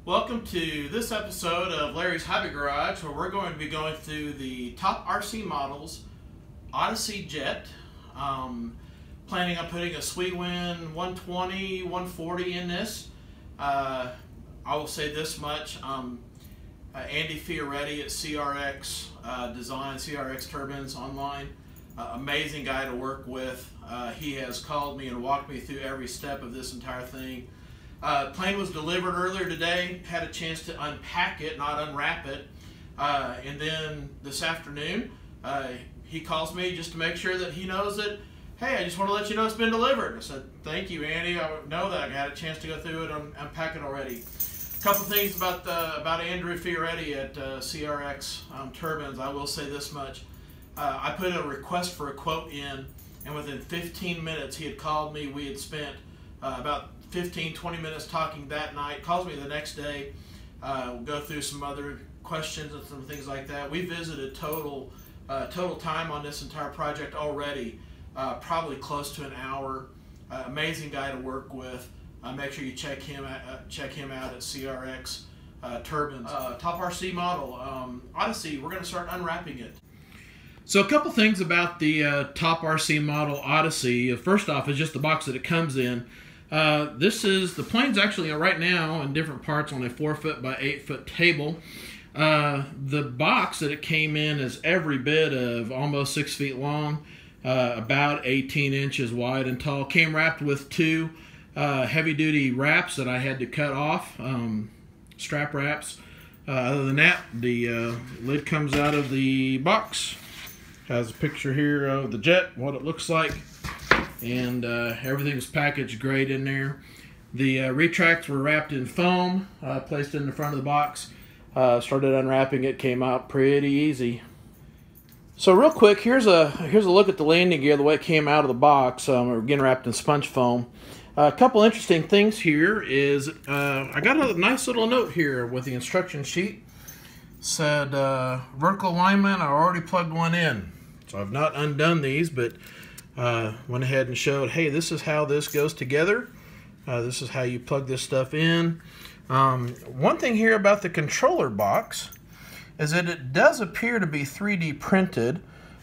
Welcome to this episode of Larry's Hobby Garage, where we're going to be going through the top RC models Odyssey Jet. Planning on putting a Sweetwind 120, 140 in this. I will say this much, Andy Fioretti at CRX Design, CRX Turbines Online, amazing guy to work with. He has called me and walked me through every step of this entire thing. Plane was delivered earlier today, had a chance to unpack it, not unwrap it, and then this afternoon he calls me just to make sure that he knows that, hey, I just want to let you know it's been delivered. I said, thank you, Andy. I know that I had a chance to go through it and unpack it already. A couple things about Andrew Fioretti at CRX Turbines. I will say this much. I put a request for a quote in, and within 15 minutes he had called me. We had spent about 15-20 minutes talking that night. Calls me the next day. We'll go through some other questions and some things like that. We visited total time on this entire project already, probably close to an hour. Amazing guy to work with. Make sure you check him out at CRX Turbines. Top RC model Odyssey. We're going to start unwrapping it. So a couple things about the top RC model Odyssey. First off is just the box that it comes in. The plane's actually right now in different parts on a 4-foot by 8-foot table. The box that it came in is every bit of almost 6 feet long, about 18 inches wide and tall. Came wrapped with two heavy-duty wraps that I had to cut off, strap wraps. Other than that, the lid comes out of the box. Has a picture here of the jet, what it looks like. And everything's packaged great in there. The retracts were wrapped in foam, placed in the front of the box. Started unwrapping it, came out pretty easy. So real quick, here's a look at the landing gear, the way it came out of the box. Again, wrapped in sponge foam. A couple interesting things here is I got a nice little note here with the instruction sheet. Said vertical alignment. I already plugged one in, so I've not undone these, but went ahead and showed, hey, this is how this goes together. This is how you plug this stuff in. One thing here about the controller box is that it does appear to be 3D printed.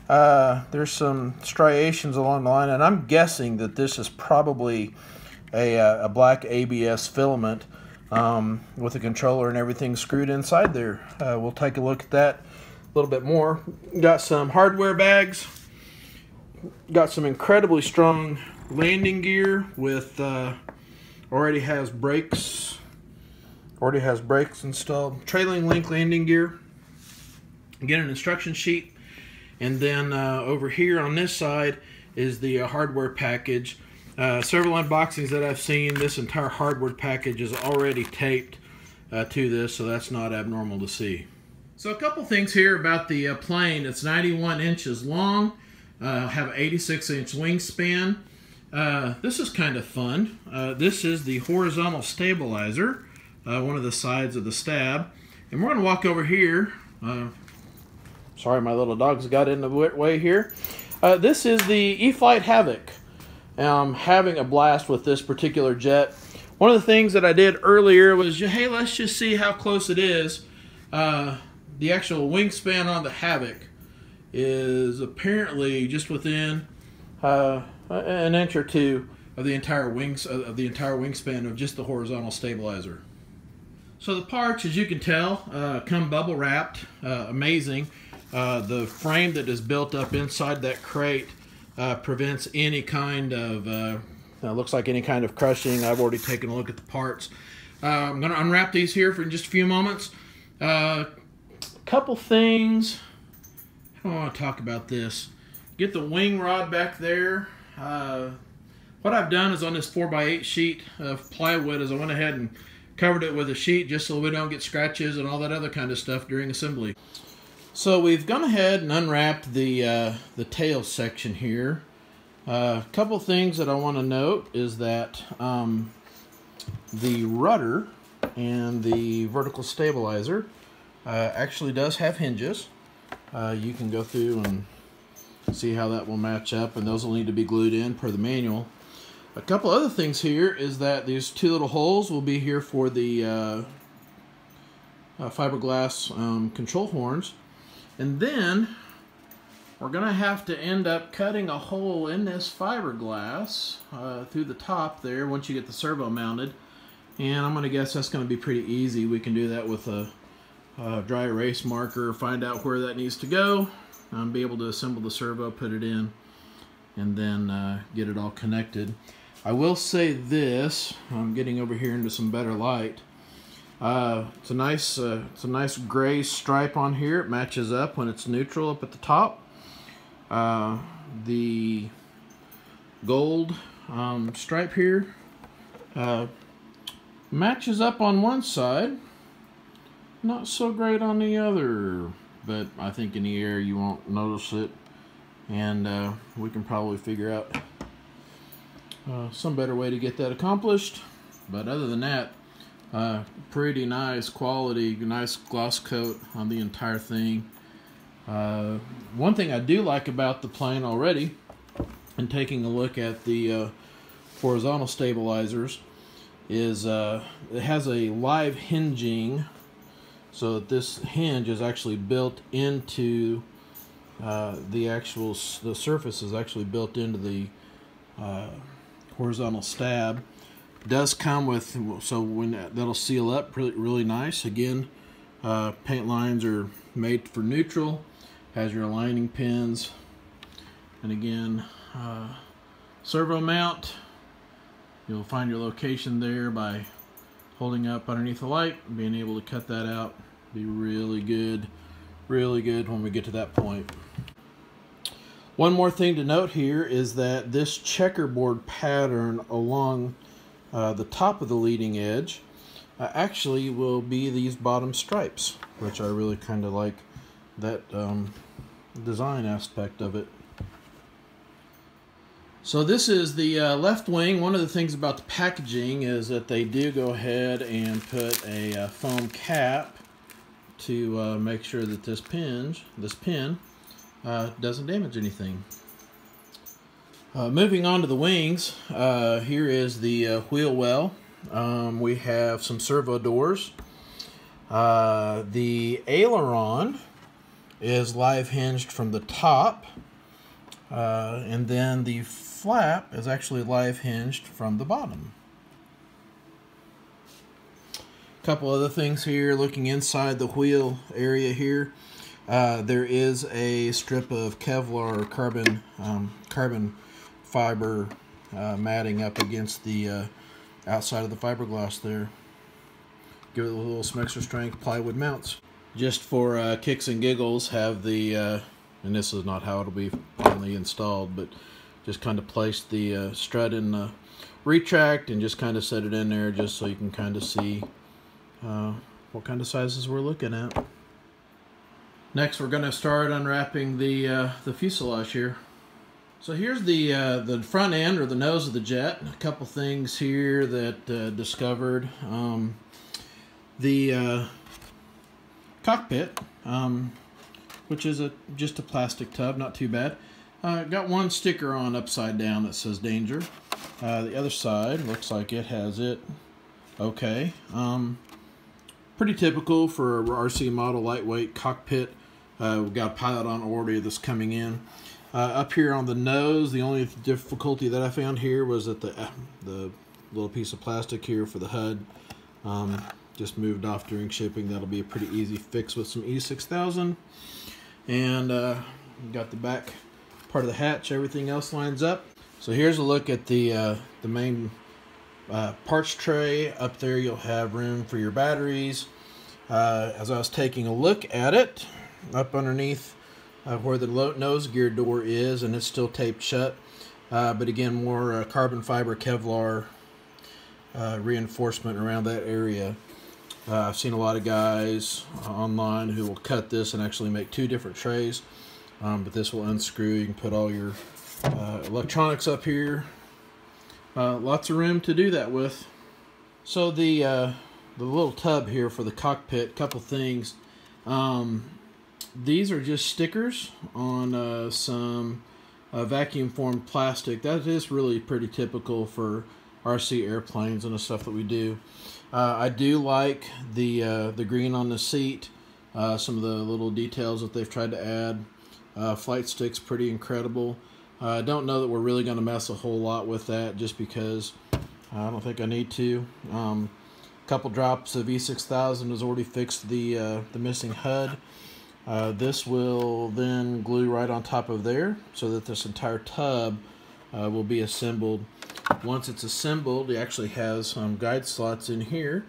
There's some striations along the line, and I'm guessing that this is probably a black ABS filament with the controller and everything screwed inside there. We'll take a look at that a little bit more. Got some hardware bags. Got some incredibly strong landing gear with already has brakes installed. Trailing link landing gear. Again, an instruction sheet, and then over here on this side is the hardware package. Several unboxings that I've seen, this entire hardware package is already taped to this, so that's not abnormal to see. So a couple things here about the plane. It's 91 inches long. Have an 86-inch wingspan. This is kind of fun. This is the horizontal stabilizer, one of the sides of the stab. And we're going to walk over here. Sorry, my little dogs got in the way here. This is the E-flite Havoc. I'm having a blast with this particular jet. One of the things that I did earlier was, hey, let's just see how close it is. The actual wingspan on the Havoc is apparently just within an inch or two of the entire wingspan of just the horizontal stabilizer. So the parts, as you can tell, come bubble wrapped. Amazing. The frame that is built up inside that crate prevents any kind of looks like any kind of crushing. I've already taken a look at the parts. I'm going to unwrap these here for just a few moments. Couple things. I don't want to talk about this. Get the wing rod back there. What I've done is on this 4x8 sheet of plywood is I went ahead and covered it with a sheet just so we don't get scratches and all that other kind of stuff during assembly. So we've gone ahead and unwrapped the tail section here. A couple things that I want to note is that the rudder and the vertical stabilizer actually does have hinges. You can go through and see how that will match up, and those will need to be glued in per the manual. A couple other things here is that these two little holes will be here for the fiberglass control horns. And then we're going to have to end up cutting a hole in this fiberglass through the top there once you get the servo mounted. And I'm going to guess that's going to be pretty easy. We can do that with a dry erase marker, find out where that needs to go, be able to assemble the servo, put it in, and then get it all connected. I will say this, I'm getting over here into some better light. It's a nice gray stripe on here. It matches up when it's neutral up at the top. The gold stripe here matches up on one side, not so great on the other, but I think in the air you won't notice it, and we can probably figure out some better way to get that accomplished. But other than that, pretty nice quality, nice gloss coat on the entire thing. One thing I do like about the plane already, and taking a look at the horizontal stabilizers, is it has a live hinging, so that this hinge is actually built into the surface is actually built into the horizontal stab. It does come with, so when that'll seal up really nice. Again, paint lines are made for neutral, has your aligning pins, and again, servo mount. You'll find your location there by holding up underneath the light and being able to cut that out. Be really good when we get to that point. One more thing to note here is that this checkerboard pattern along the top of the leading edge actually will be these bottom stripes, which I really kind of like that design aspect of it. So this is the left wing. One of the things about the packaging is that they do go ahead and put a foam cap to make sure that this pin doesn't damage anything. Moving on to the wings, here is the wheel well. We have some servo doors. The aileron is live hinged from the top, and then the flap is actually live hinged from the bottom. A couple other things here, looking inside the wheel area here, there is a strip of Kevlar or carbon fiber matting up against the outside of the fiberglass there. Give it a little some extra strength plywood mounts. Just for kicks and giggles, have the, and this is not how it'll be finally installed, but just kind of place the strut in the retract and just kind of set it in there just so you can kind of see what kind of sizes we're looking at. Next, we're going to start unwrapping the fuselage here. So here's the front end, or the nose of the jet. A couple things here that discovered. The cockpit, which is just a plastic tub, not too bad. Got one sticker on upside down that says danger. The other side looks like it has it okay. Pretty typical for a RC model lightweight cockpit. We've got a pilot on order that's coming in. Up here on the nose, the only difficulty that I found here was that the little piece of plastic here for the HUD just moved off during shipping. That'll be a pretty easy fix with some E6000. And got the back part of the hatch. Everything else lines up. So here's a look at the main parts tray. Up there you'll have room for your batteries. As I was taking a look at it, up underneath where the nose gear door is, and it's still taped shut, but again, more carbon fiber Kevlar reinforcement around that area. I've seen a lot of guys online who will cut this and actually make two different trays, but this will unscrew. You can put all your electronics up here. Lots of room to do that with. So the little tub here for the cockpit, couple things. These are just stickers on some vacuum formed plastic. That is really pretty typical for RC airplanes and the stuff that we do. I do like the green on the seat. Some of the little details that they've tried to add. Flight stick's pretty incredible. I don't know that we're really going to mess a whole lot with that, just because I don't think I need to. A couple drops of E6000 has already fixed the missing HUD. This will then glue right on top of there, so that this entire tub will be assembled. Once it's assembled, it actually has guide slots in here,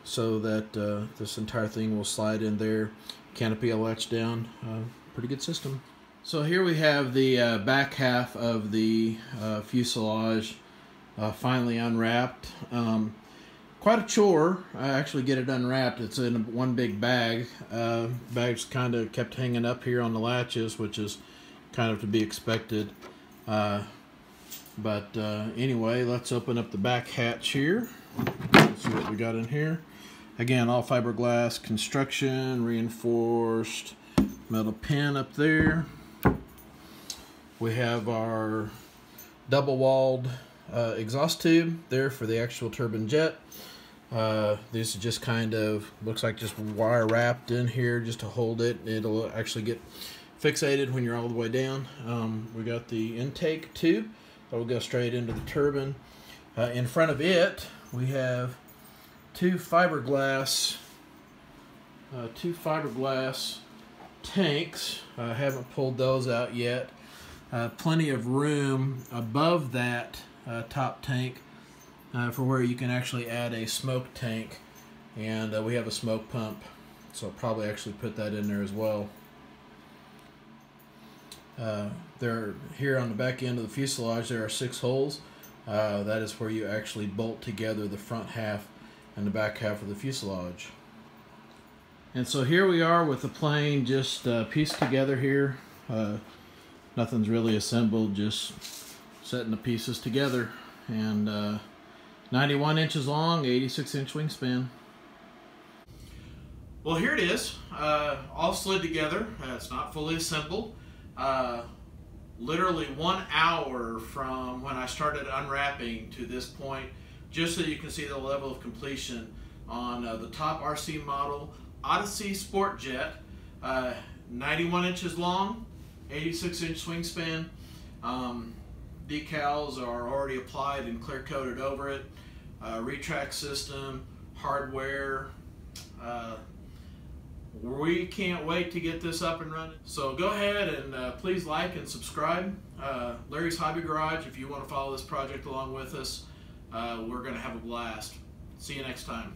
so that this entire thing will slide in there. Canopy will latch down. Pretty good system. So here we have the back half of the fuselage finally unwrapped. Quite a chore. I actually get it unwrapped. It's in one big bag. Bag's kind of kept hanging up here on the latches, which is kind of to be expected. But anyway, let's open up the back hatch here. Let's see what we got in here. Again, all fiberglass construction, reinforced metal pin up there. We have our double-walled exhaust tube there for the actual turbine jet. This is just kind of looks like just wire wrapped in here just to hold it. It'll actually get fixated when you're all the way down. We got the intake tube that will go straight into the turbine. In front of it, we have two fiberglass tanks. I haven't pulled those out yet. Plenty of room above that top tank for where you can actually add a smoke tank, and we have a smoke pump, so I'll probably actually put that in there as well. There, here on the back end of the fuselage, there are 6 holes. That is where you actually bolt together the front half and the back half of the fuselage. And so here we are with the plane just pieced together here. Nothing's really assembled, just setting the pieces together. And 91 inches long, 86-inch wingspan. Well, here it is, all slid together. It's not fully assembled. Literally 1 hour from when I started unwrapping to this point, just so you can see the level of completion on the top RC model Odyssey Sport Jet. 91 inches long, 86-inch wingspan. Decals are already applied and clear coated over it. Retract system, hardware. We can't wait to get this up and running. So go ahead and please like and subscribe. Larry's Hobby Garage, if you want to follow this project along with us, we're going to have a blast. See you next time.